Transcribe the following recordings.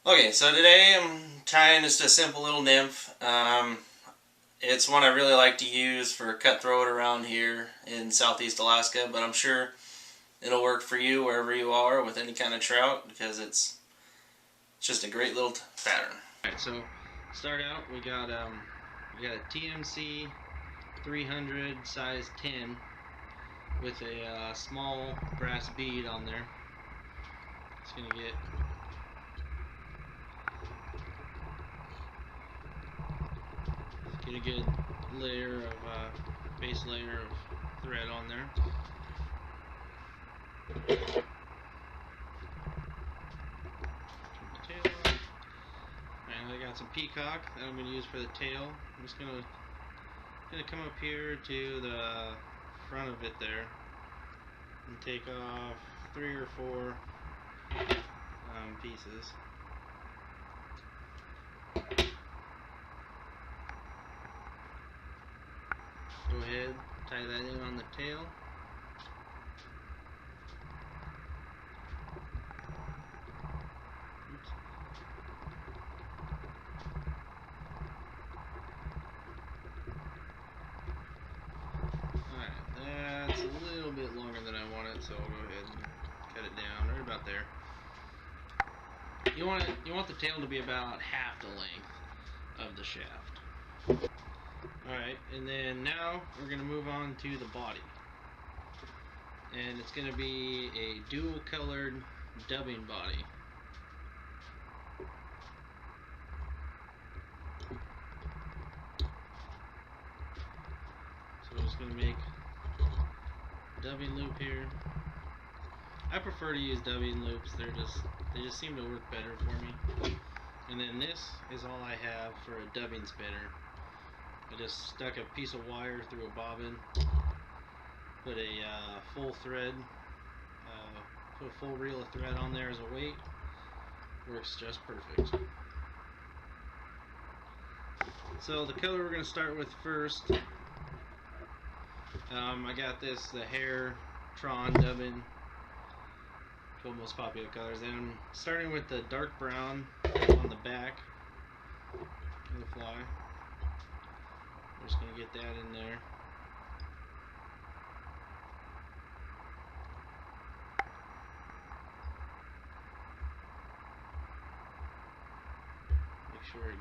Okay, so today I'm trying just a simple little nymph. It's one I really like to use for cutthroat around here in southeast Alaska, but I'm sure it'll work for you wherever you are with any kind of trout because it's just a great little pattern. Alright, so start out we got a TMC 300 size 10 with a small brass bead on there. It's gonna get a good layer of base layer of thread on there. Tail off. And I got some peacock that I'm going to use for the tail. I'm just gonna come up here to the front of it there and take off 3 or 4 pieces. Go ahead, tie that in on the tail. Oops. Alright, that's a little bit longer than I wanted, so I'll go ahead and cut it down right about there. You want the tail to be about half the length of the shaft. Alright, and then now we're going to move on to the body. And it's going to be a dual colored dubbing body. So I'm just going to make a dubbing loop here. I prefer to use dubbing loops. They just seem to work better for me. And then this is all I have for a dubbing spinner. I just stuck a piece of wire through a bobbin, put a full thread, put a full reel of thread on there as a weight. Works just perfect. So the color we're going to start with first, I got the hair Tron dubbing, 12 most popular colors. And I'm starting with the dark brown on the back of the fly. We're just going to get that in there. Make sure you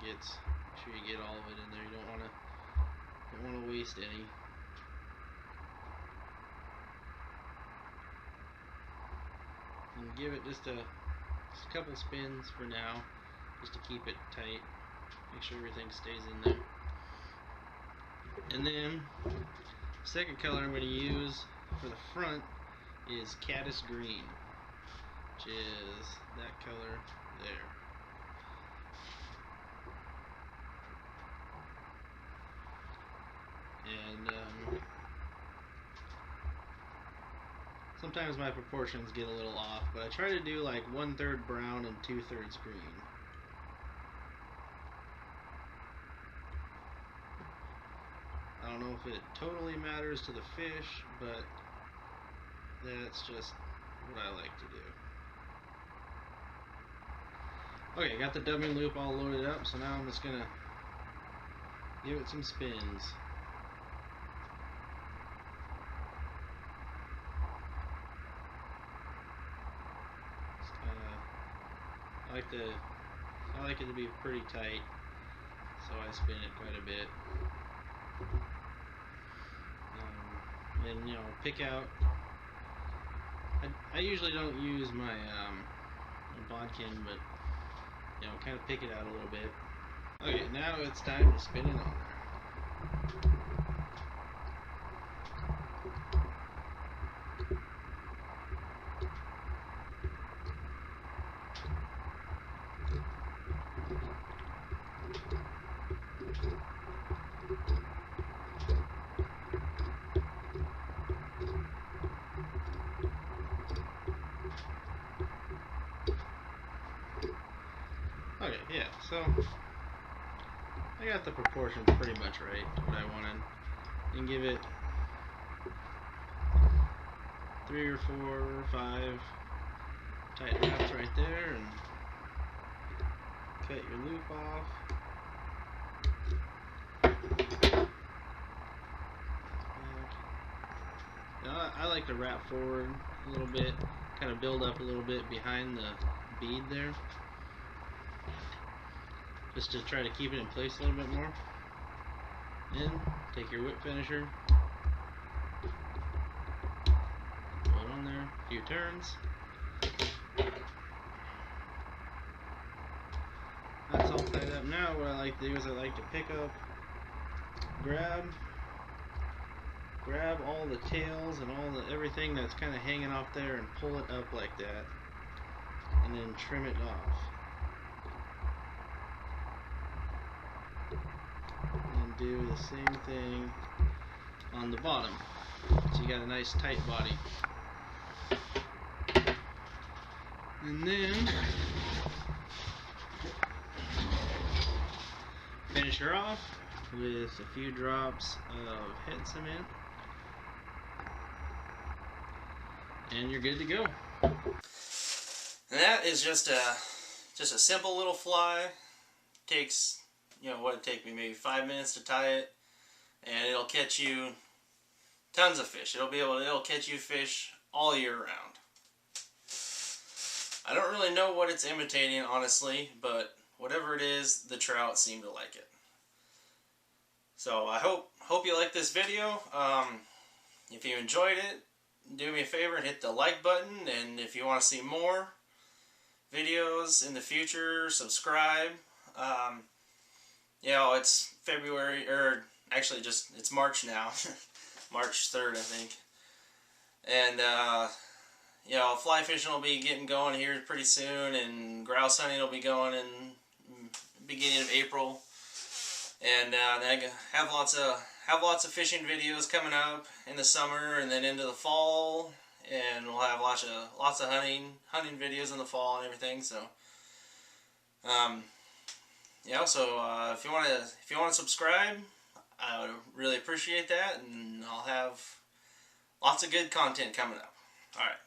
get all of it in there. You don't want to waste any. And give it just a couple spins for now, just to keep it tight. Make sure everything stays in there. And then, second color I'm going to use for the front is caddis green, which is that color there. And sometimes my proportions get a little off, but I try to do like 1/3 brown and 2/3 green. I don't know if it totally matters to the fish, but that's just what I like to do. Okay, got the dubbing loop all loaded up, so now I'm just gonna give it some spins. I like it to be pretty tight, so I spin it quite a bit. And pick out. I usually don't use my bodkin, but kind of pick it out a little bit. Okay, now it's time to spin it on there. Okay, yeah, so I got the proportions pretty much right, what I wanted. And give it 3 or 4 or 5 tight wraps right there, and cut your loop off. Now, I like to wrap forward a little bit, kind of build up a little bit behind the bead there, just to try to keep it in place a little bit more. And take your whip finisher, throw it on there, a few turns. That's all tied up. Now what I like to do is I like to pick up, grab all the tails and everything that's kind of hanging off there and pull it up like that, and then trim it off. And do the same thing on the bottom, so you got a nice tight body. And then finish her off with a few drops of head cement, and you're good to go. And that is just a simple little fly. Takes, you know, what it take me, maybe 5 minutes to tie it, and it'll catch you tons of fish. It'll catch you fish all year round. I don't really know what it's imitating, honestly, but whatever it is, the trout seem to like it. So I hope you like this video. If you enjoyed it, do me a favor and hit the like button, and if you want to see more videos in the future, subscribe. You know, it's February, or actually it's March now. March 3rd, I think. And you know, fly fishing will be getting going here pretty soon, and grouse hunting will be going in beginning of April. And I have lots of fishing videos coming up in the summer, and then into the fall, and we'll have lots of hunting videos in the fall and everything. So yeah, so if you want to subscribe, I would really appreciate that, and I'll have lots of good content coming up. All right.